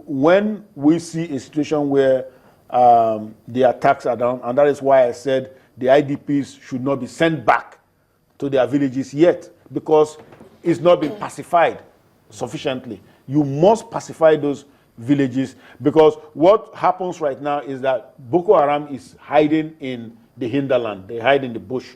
when we see a situation where the attacks are down, and that is why I said the IDPs should not be sent back to their villages yet, because it's not been pacified sufficiently. You must pacify those villages, because what happens right now is that Boko Haram is hiding in the hinterland. They hide in the bush,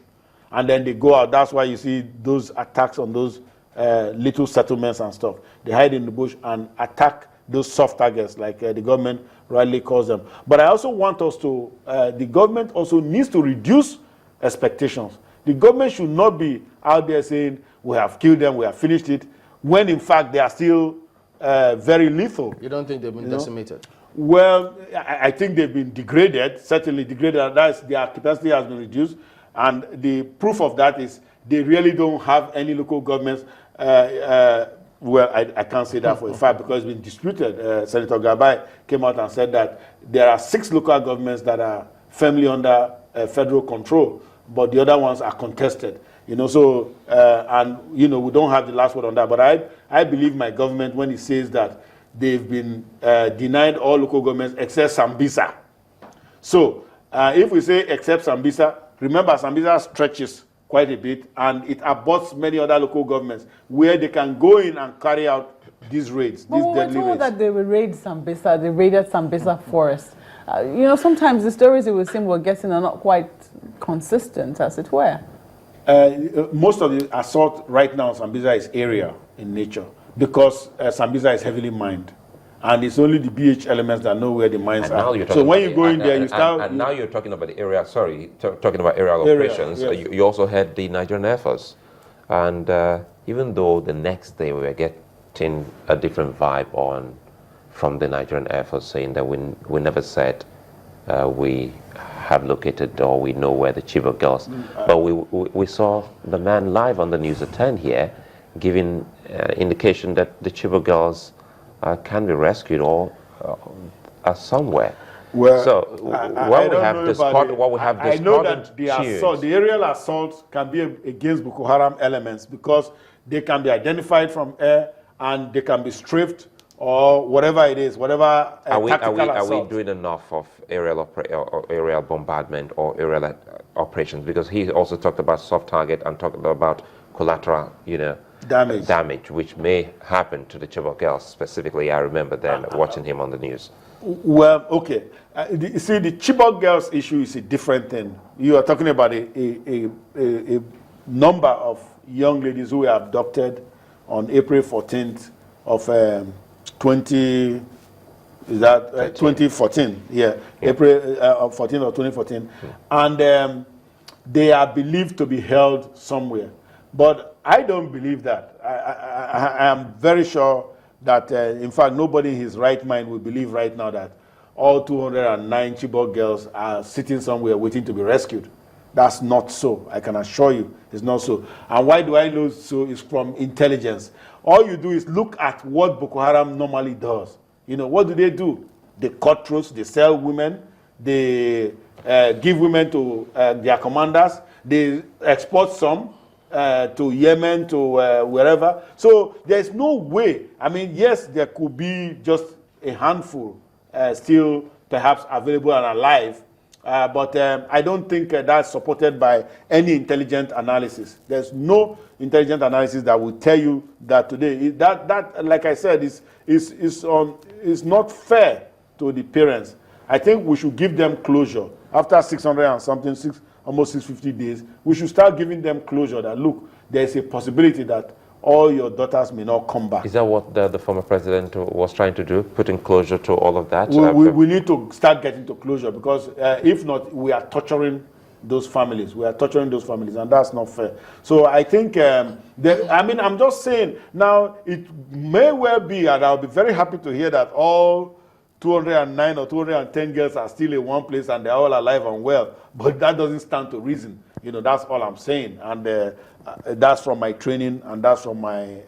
and then they go out. That's why you see those attacks on those little settlements and stuff. They hide in the bush and attack those soft targets, like the government rightly calls them. But I also want us to, the government also needs to reduce expectations. The government should not be out there saying, we have killed them, we have finished it, when in fact they are still very lethal. You don't think they've been decimated? Well, I think they've been degraded, certainly degraded. That's, their capacity has been reduced. And the proof of that is they really don't have any local governments. Well, I can't say that for a fact because it's been disputed. Senator Gabai came out and said that there are 6 local governments that are firmly under federal control, but the other ones are contested. You know, so, and, you know, we don't have the last word on that. But I believe my government when it says that they've been denied all local governments except Sambisa. So, if we say except Sambisa, remember Sambisa stretches quite a bit, and it abuts many other local governments where they can go in and carry out these raids, these deadly raids. We were told that they will raid Sambisa, they raided Sambisa forest. You know, sometimes the stories it would seem we're getting are not quite consistent, as it were. Most of the assault right now on Sambisa is area in nature, because Sambisa is heavily mined. And it's only the BH elements that know where the mines are. So when you go in there, you start... And now you're talking about the area, talking about aerial operations. Yes. You also had the Nigerian Air Force. And even though the next day we were getting a different vibe from the Nigerian Air Force saying that we never said we have located or we know where the Chibok girls... But we saw the man live on the news at 10 here giving indication that the Chibok girls can be rescued or somewhere. Well, so what we have discordant I know that the aerial assault can be against Boko Haram elements because they can be identified from air and they can be strafed or whatever it is, whatever tactical assault. Are we doing enough of aerial bombardment or aerial operations? Because he also talked about soft target and talked about collateral, you know, damage, which may happen to the Chibok girls specifically. I remember then watching him on the news. Well, okay. You see, the Chibok girls issue is a different thing. You are talking about a number of young ladies who were abducted on April 14th of 2014. Yeah, April 14 or 2014. And they are believed to be held somewhere. But I don't believe that. I am very sure that, in fact, nobody in his right mind will believe right now that all 209 Chibok girls are sitting somewhere waiting to be rescued. That's not so. I can assure you it's not so. And why do I know so? It's from intelligence. All you do is look at what Boko Haram normally does. You know, what do? They cut throats, they sell women, they give women to their commanders, they export some to Yemen, to wherever. So there's no way. I mean, yes, there could be just a handful still perhaps available and alive, but I don't think that's supported by any intelligent analysis. There's no intelligent analysis that will tell you that today. That like I said, is not fair to the parents. I think we should give them closure. After 600 and something, almost 650 days, we should start giving them closure that, look, there's a possibility that all your daughters may not come back. Is that what the former president was trying to do, putting closure to all of that? We need to start getting to closure, because if not, we are torturing those families. We are torturing those families, and that's not fair. So I think, I'm just saying, now, it may well be, and I'll be very happy to hear that all 209 or 210 girls are still in one place and they're all alive and well. But that doesn't stand to reason. You know, that's all I'm saying. And that's from my training, and that's from my,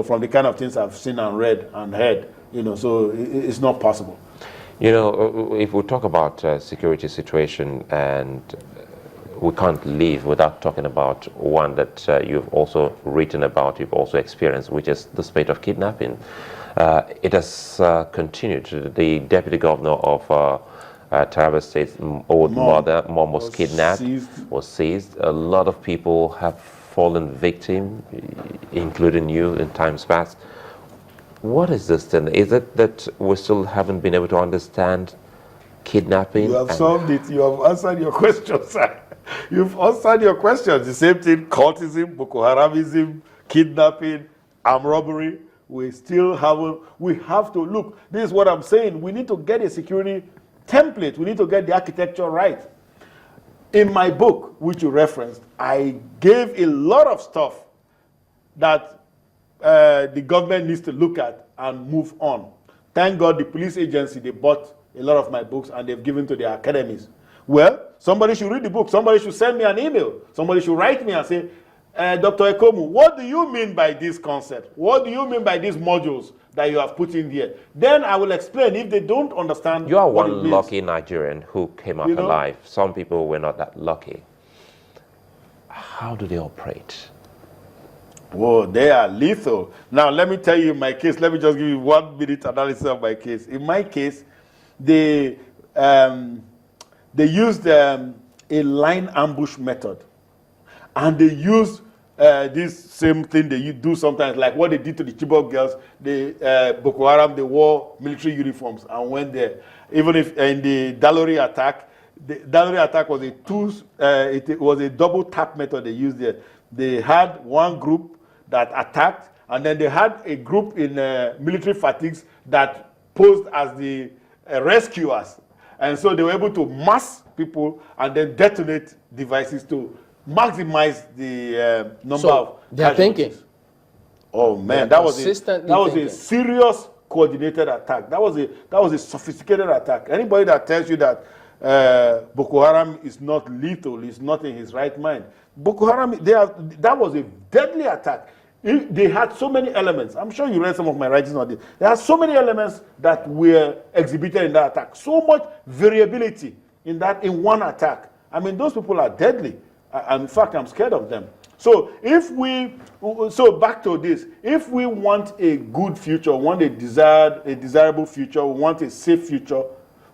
from the kind of things I've seen and read and heard. You know, so it's not possible. You know, if we talk about security situation and we can't leave without talking about one that you've also written about, you've also experienced, which is the spate of kidnapping. It has continued. The deputy governor of Taraba State's old mom was kidnapped, was seized. A lot of people have fallen victim, including you in times past. What is this then? Is it that we still haven't been able to understand kidnapping? You have solved it. You have answered your question, sir. You've answered your questions. The same thing, cultism, Boko Haramism, kidnapping, armed robbery. We still haven't. We have to look. This is what I'm saying. We need to get a security template. We need to get the architecture right. In my book, which you referenced, I gave a lot of stuff that the government needs to look at and move on. Thank God the police agency, they bought a lot of my books and they've given to their academies. Well, somebody should read the book. Somebody should send me an email. Somebody should write me and say, Dr. Ekhomu, what do you mean by this concept? What do you mean by these modules that you have put in here? Then I will explain if they don't understand. You are one lucky Nigerian who came up alive. Some people were not that lucky. How do they operate? Whoa, they are lethal. Now, let me tell you my case. Let me just give you 1 minute analysis of my case. In my case, they used a line ambush method. And they used this same thing they do sometimes, like what they did to the Chibok girls. Boko Haram, they wore military uniforms and went there. Even if in the Dalori attack was it was a double tap method they used there. They had one group that attacked, and then they had a group in military fatigues that posed as the rescuers. And so they were able to mass people and then detonate devices to maximize the number of they're thinking. Oh man, that was a serious coordinated attack. That was a sophisticated attack. Anybody that tells you that Boko Haram is not lethal, is not in his right mind. Boko Haram, that was a deadly attack. They had so many elements. I'm sure you read some of my writings on this. There are so many elements that were exhibited in that attack. So much variability in one attack. I mean, those people are deadly. In fact, I'm scared of them. So back to this. If we want a good future, want a desirable future, we want a safe future,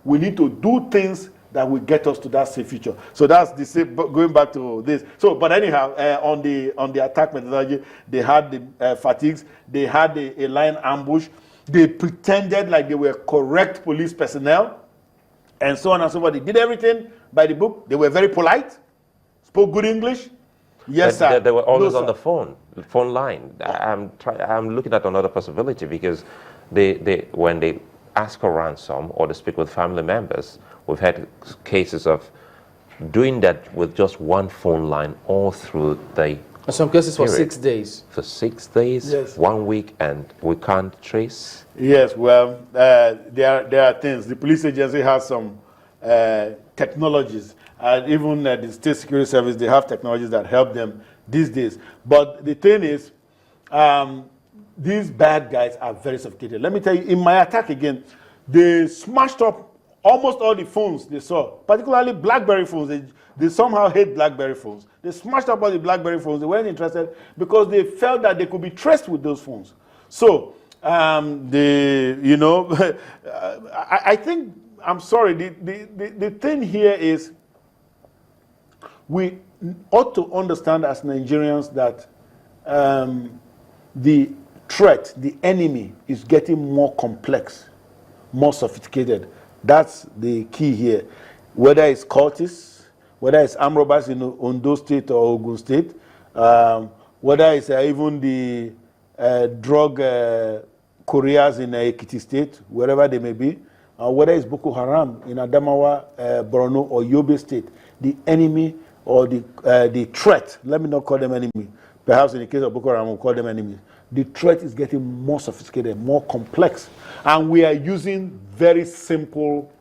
we need to do things that will get us to that safe future. So that's the same, going back to this. So, but anyhow, on the attack methodology, they had the fatigues, they had a line ambush, they pretended like they were correct police personnel, and so on and so forth. They did everything by the book. They were very polite, spoke good English. Yes, sir. They were always on the phone line. I'm looking at another possibility, because when they ask for ransom or they speak with family members, we've had cases of doing that with just one phone line all through the in some cases period. For 6 days. For 6 days, yes. 1 week, and we can't trace? Yes, well, there are things. The police agency has some technologies. Even the State Security Service, they have technologies that help them these days. But the thing is, these bad guys are very sophisticated. Let me tell you, in my attack again, they smashed up almost all the phones they saw, particularly BlackBerry phones. They somehow hate BlackBerry phones. They smashed up all the BlackBerry phones. They weren't interested because they felt that they could be traced with those phones. So, I think, I'm sorry, the thing here is we ought to understand as Nigerians that the threat, the enemy, is getting more complex, more sophisticated. That's the key here. Whether it's cultists, whether it's armed robbers in Ondo State or Ogun State, whether it's even the drug couriers in Ekiti State, wherever they may be, whether it's Boko Haram in Adamawa, Borno, or Yobe State, the enemy or the threat, let me not call them enemy, perhaps in the case of Boko Haram we'll call them enemies, the threat is getting more sophisticated, more complex, and we are using very simple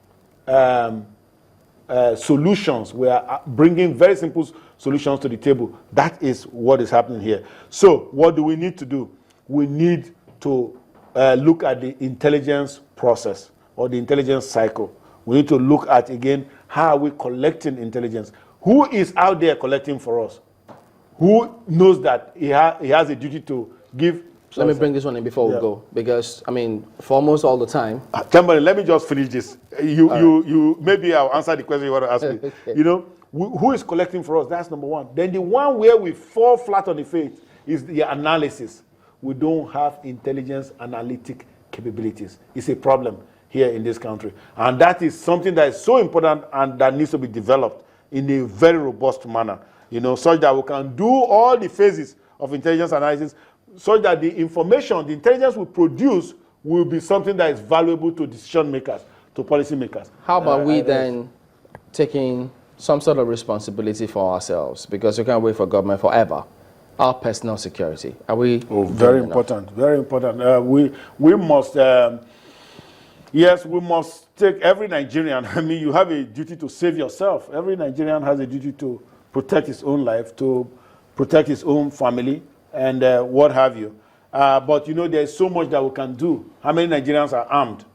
solutions. We are bringing very simple solutions to the table. That is what is happening here. So what do we need to do? We need to look at the intelligence process or the intelligence cycle. We need to look at, again, how are we collecting intelligence? Who is out there collecting for us? Who knows that he has a duty to give? Let me bring this one in before we go, because I mean, for almost all the time. Chamberlain, let me just finish this. You maybe I'll answer the question you want to ask me. Okay. You know, who is collecting for us? That's number one. Then the one where we fall flat on the face is the analysis. We don't have intelligence analytic capabilities. It's a problem here in this country, and that is something that is so important and that needs to be developed in a very robust manner. You know, such that we can do all the phases of intelligence analysis, such that the information, the intelligence we produce will be something that is valuable to decision makers, to policy makers. How about we then taking some sort of responsibility for ourselves, because we can't wait for government forever. Our personal security. Are we? Oh, very important. Very important. We must. Yes, we must take every Nigerian. I mean, you have a duty to save yourself. Every Nigerian has a duty to protect his own life, to protect his own family, and what have you. But you know, there's so much that we can do. How many Nigerians are armed,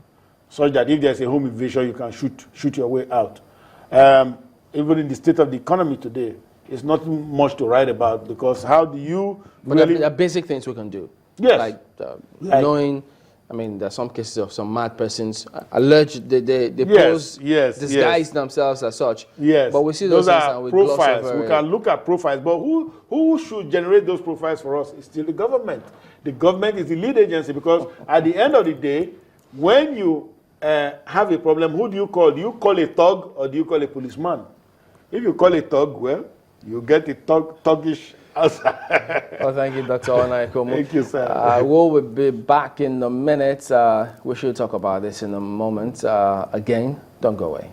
such that if there's a home invasion, you can shoot your way out. Even in the state of the economy today, it's not much to write about, because how do you But there are basic things we can do. Yes. Like knowing, I mean, there are some cases of some mad persons alleged, they pose, disguise themselves as such. Yes. But we see those things and we gloss profiles. over We it. can look at profiles, but who should generate those profiles for us? It's still the government. The government is the lead agency, because at the end of the day, when you have a problem, who do you call? Do you call a thug or do you call a policeman? If you call a thug, well, you get a thuggish answer. Well, thank you, Dr. Ona Ekhomu. Thank you, sir. We'll be back in a minute. We should talk about this in a moment. Again, don't go away.